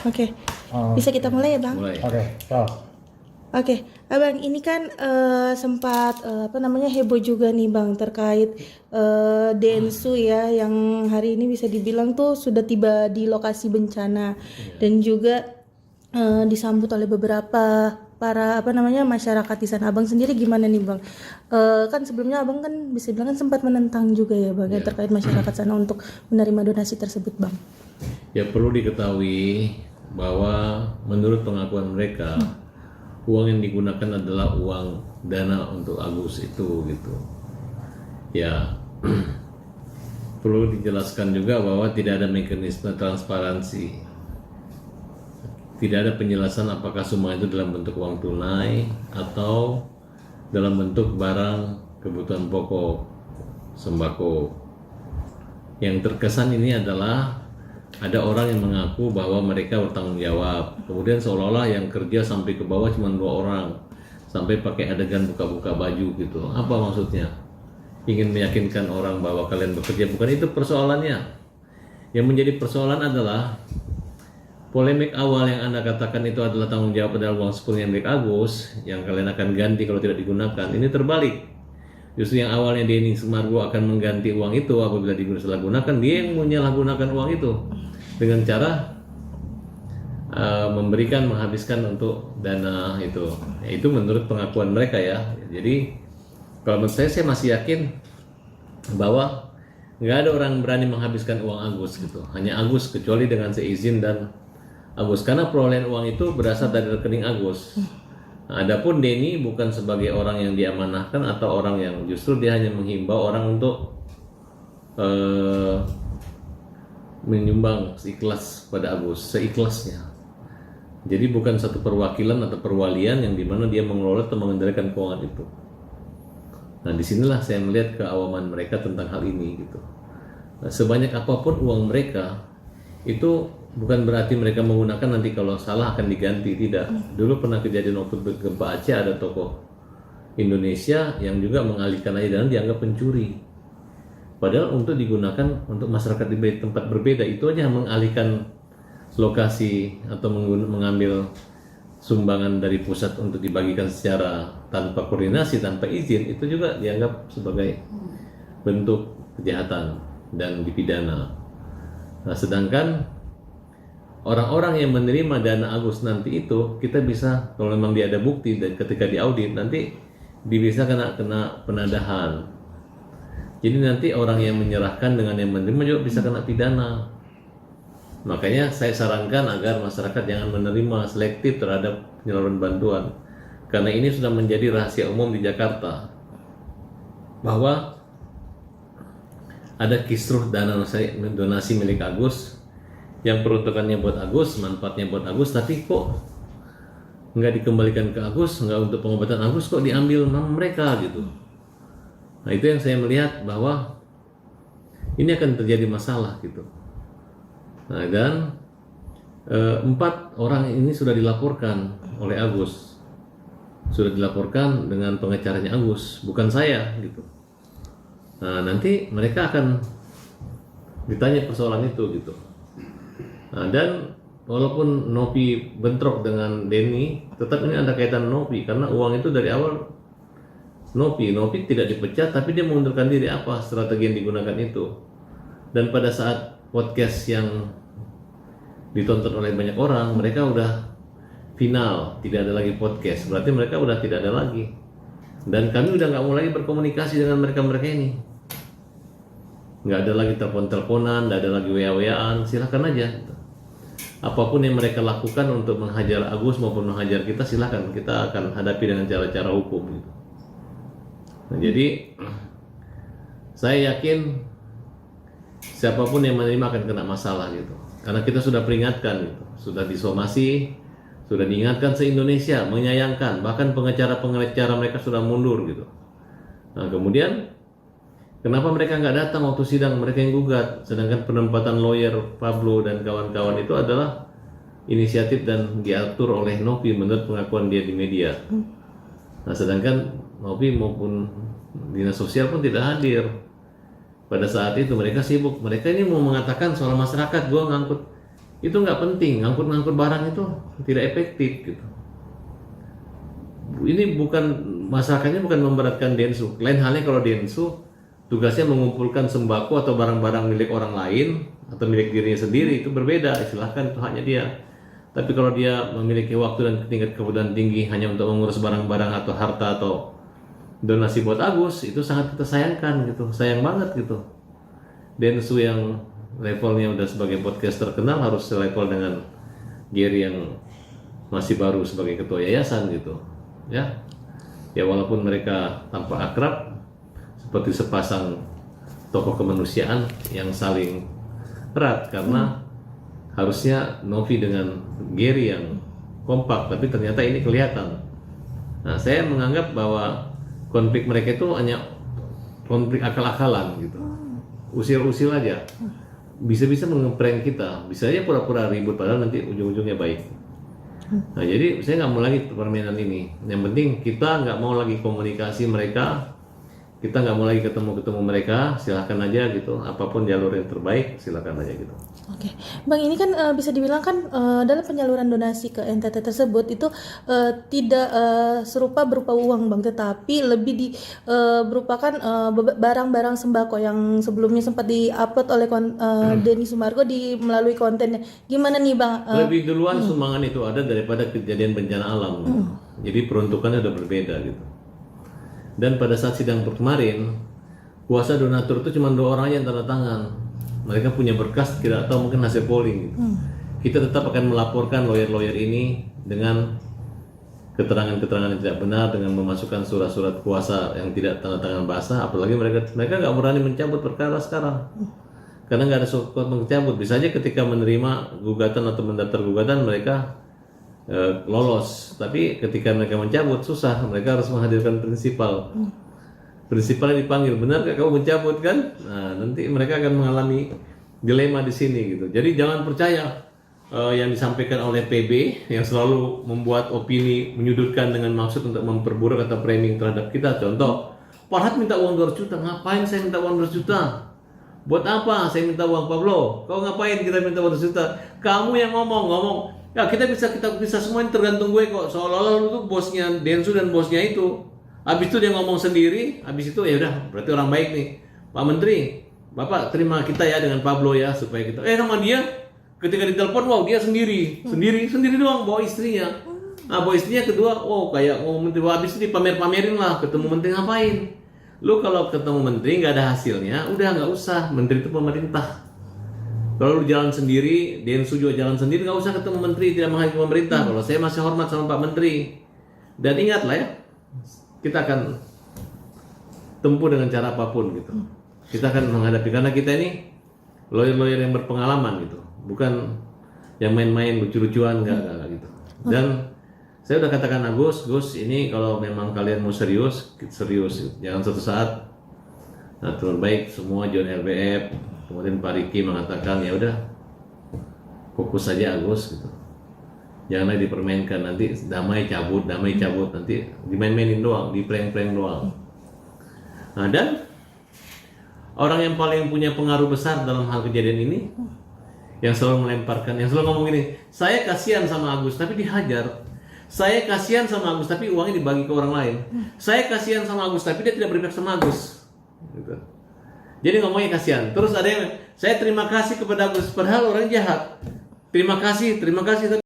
Oke. Bisa kita mulai ya, Bang? Mulai. Oke, Abang, ini kan sempat heboh juga nih, Bang, terkait Densu ya, yang hari ini bisa dibilang tuh sudah tiba di lokasi bencana dan juga disambut oleh beberapa para masyarakat di sana. Abang sendiri gimana nih, Bang? Kan sebelumnya Abang kan bisa bilang kan sempat menentang juga ya, Bang, ya, terkait masyarakat sana untuk menerima donasi tersebut, Bang. Ya, perlu diketahui bahwa menurut pengakuan mereka uang yang digunakan adalah uang dana untuk Agus itu gitu. Ya, perlu dijelaskan juga bahwa tidak ada mekanisme transparansi. Tidak ada penjelasan apakah semua itu dalam bentuk uang tunai atau dalam bentuk barang kebutuhan pokok, sembako. Yang terkesan ini adalah ada orang yang mengaku bahwa mereka bertanggung jawab. Kemudian seolah-olah yang kerja sampai ke bawah cuma 2 orang, sampai pakai adegan buka-buka baju gitu. Apa maksudnya? Ingin meyakinkan orang bahwa kalian bekerja. Bukan itu persoalannya. Yang menjadi persoalan adalah polemik awal yang Anda katakan itu adalah tanggung jawab adalah uang sepenuhnya milik Agus, yang kalian akan ganti kalau tidak digunakan. Ini terbalik. Justru yang awalnya Denny Sumargo akan mengganti uang itu apabila disalahgunakan, dia yang menyalahgunakan uang itu dengan cara menghabiskan untuk dana itu. Itu menurut pengakuan mereka ya. Jadi kalau menurut saya masih yakin bahwa nggak ada orang berani menghabiskan uang Agus gitu. Hanya Agus, kecuali dengan seizin dan Agus, karena perolehan uang itu berasal dari rekening Agus. Nah, adapun Denny bukan sebagai orang yang diamanahkan atau orang yang justru dia hanya menghimbau orang untuk menyumbang seikhlas pada Agus, seikhlasnya. Jadi bukan satu perwakilan atau perwalian yang dimana dia mengelola atau mengendalikan keuangan itu. Nah, disinilah saya melihat keawaman mereka tentang hal ini gitu. Nah, sebanyak apapun uang mereka itu bukan berarti mereka menggunakan nanti kalau salah akan diganti, tidak. Dulu pernah kejadian waktu gempa Aceh, ada tokoh Indonesia yang juga mengalihkan aja dan dianggap pencuri. Padahal untuk digunakan untuk masyarakat di tempat berbeda, itu aja mengalihkan lokasi atau mengambil sumbangan dari pusat untuk dibagikan secara tanpa koordinasi, tanpa izin, itu juga dianggap sebagai bentuk kejahatan dan dipidana. Nah, sedangkan orang-orang yang menerima dana Agus nanti itu, kita bisa, kalau memang dia ada bukti dan ketika diaudit nanti bisa kena penadahan. Jadi nanti orang yang menyerahkan dengan yang menerima juga bisa kena pidana. Makanya saya sarankan agar masyarakat jangan menerima selektif terhadap penyaluran bantuan, karena ini sudah menjadi rahasia umum di Jakarta bahwa ada kisruh dana donasi milik Agus yang peruntukannya buat Agus, manfaatnya buat Agus, tapi kok nggak dikembalikan ke Agus, nggak untuk pengobatan Agus, kok diambil mereka gitu. Nah, itu yang saya melihat bahwa ini akan terjadi masalah gitu. Nah, dan 4 orang ini sudah dilaporkan oleh Agus, sudah dilaporkan dengan pengacaranya Agus, bukan saya gitu. Nah, nanti mereka akan ditanya persoalan itu gitu. Nah, dan walaupun Nopi bentrok dengan Denny, tetap ini ada kaitan Nopi, karena uang itu dari awal Nopi tidak dipecat, tapi dia mengundurkan diri. Apa strategi yang digunakan itu? Dan pada saat podcast yang ditonton oleh banyak orang, mereka udah final, tidak ada lagi podcast, berarti mereka udah tidak ada lagi. Dan kami udah nggak mau lagi berkomunikasi dengan mereka ini. Nggak ada lagi telepon-teleponan, nggak ada lagi WA-WA-an, silahkan aja. Apapun yang mereka lakukan untuk menghajar Agus maupun menghajar kita, silahkan, kita akan hadapi dengan cara-cara hukum gitu. Nah, jadi saya yakin siapapun yang menerima akan kena masalah gitu, karena kita sudah peringatkan gitu, sudah disomasi, sudah diingatkan se-Indonesia, menyayangkan, bahkan pengacara mereka sudah mundur gitu. Nah, kemudian kenapa mereka nggak datang waktu sidang, mereka yang gugat, sedangkan penempatan lawyer Pablo dan kawan-kawan itu adalah inisiatif dan diatur oleh Nopi menurut pengakuan dia di media. Nah, sedangkan Nopi maupun dinas sosial pun tidak hadir pada saat itu. Mereka sibuk, mereka ini mau mengatakan soal masyarakat, gua ngangkut itu nggak penting. Ngangkut-ngangkut barang itu tidak efektif gitu. Ini bukan, masyarakatnya bukan memberatkan Densu. Lain halnya kalau Densu tugasnya mengumpulkan sembako atau barang-barang milik orang lain atau milik dirinya sendiri, itu berbeda, silahkan, itu haknya dia. Tapi kalau dia memiliki waktu dan tingkat kebutuhan tinggi hanya untuk mengurus barang-barang atau harta atau donasi buat Agus, itu sangat kita sayangkan gitu, sayang banget gitu. Densu yang levelnya udah sebagai podcaster terkenal harus selevel dengan Gary yang masih baru sebagai ketua yayasan gitu. Ya walaupun mereka tampak akrab seperti sepasang tokoh kemanusiaan yang saling erat, karena harusnya Novi dengan Gary yang kompak, tapi ternyata ini kelihatan. Nah, saya menganggap bahwa konflik mereka itu hanya konflik akal-akalan gitu, usil-usil aja, bisa-bisa mengeprank kita, bisa aja pura-pura ribut padahal nanti ujung-ujungnya baik. Nah, jadi saya nggak mau lagi permainan ini. Yang penting kita nggak mau lagi komunikasi mereka, kita nggak mau lagi ketemu mereka. Silahkan aja gitu, apapun jalur yang terbaik silakan aja gitu. Oke, Bang, ini kan bisa dibilang kan dalam penyaluran donasi ke NTT tersebut itu tidak serupa berupa uang, Bang, tetapi lebih berupakan barang-barang sembako yang sebelumnya sempat diupload oleh Denny Sumargo melalui kontennya. Gimana nih, Bang? Lebih duluan sumbangan itu ada daripada kejadian bencana alam. Jadi peruntukannya udah berbeda gitu. Dan pada saat sidang kemarin, kuasa donatur itu cuma 2 orang aja yang tanda tangan. Mereka punya berkas, tidak tahu mungkin hasil polling gitu. Kita tetap akan melaporkan lawyer-lawyer ini dengan keterangan-keterangan yang tidak benar, dengan memasukkan surat-surat kuasa yang tidak tanda tangan basah. Apalagi mereka nggak berani mencabut perkara sekarang, karena nggak ada surat mencabut. Bisa aja ketika menerima gugatan atau mendaftar gugatan mereka lolos, tapi ketika mereka mencabut susah. Mereka harus menghadirkan prinsipal. Prinsipalnya dipanggil, benar gak kamu mencabut kan? Nah, nanti mereka akan mengalami dilema di sini gitu. Jadi jangan percaya yang disampaikan oleh PB yang selalu membuat opini menyudutkan dengan maksud untuk memperburuk atau framing terhadap kita. Contoh, Farhad minta uang 200 juta. Ngapain saya minta uang 200 juta? Buat apa saya minta uang, Pablo? Kau ngapain kita minta uang 200 juta? Kamu yang ngomong. Ya kita bisa semua ini tergantung gue kok. Seolah-olah lu tuh bosnya Densu dan bosnya itu. Habis itu dia ngomong sendiri, habis itu ya udah berarti orang baik nih. Pak Menteri, Bapak terima kita ya dengan Pablo ya supaya kita. Sama dia ketika ditelepon, wow dia sendiri doang bawa istrinya. Nah bawa istrinya kedua, wow kayak menteri, habis itu dipamerin lah, ketemu menteri ngapain? Lu kalau ketemu menteri nggak ada hasilnya, udah nggak usah. Menteri itu pemerintah. Kalau lu jalan sendiri, Densu juga jalan sendiri, nggak usah ketemu menteri, tidak menghakimi pemerintah. Kalau saya masih hormat sama Pak Menteri. Dan ingatlah ya, kita akan tempuh dengan cara apapun gitu. Kita akan menghadapi, karena kita ini lawyer-lawyer yang berpengalaman gitu, bukan yang main-main lucu-lucuan, enggak gitu. Dan saya udah katakan Gus ini kalau memang kalian mau serius. Jangan suatu saat turun baik semua John LBF, kemudian Pak Riki mengatakan ya udah fokus saja Agus gitu. Janganlah dipermainkan, nanti damai cabut, nanti dimain-mainin doang, di-prank-prank doang. Nah, dan orang yang paling punya pengaruh besar dalam hal kejadian ini, yang selalu melemparkan, yang selalu ngomong gini, saya kasihan sama Agus tapi dihajar. Saya kasihan sama Agus tapi uangnya dibagi ke orang lain. Saya kasihan sama Agus tapi dia tidak berpihak sama Agus. Gitu. Jadi ngomongnya kasihan. Terus ada yang, saya terima kasih kepada Agus padahal orang jahat. Terima kasih.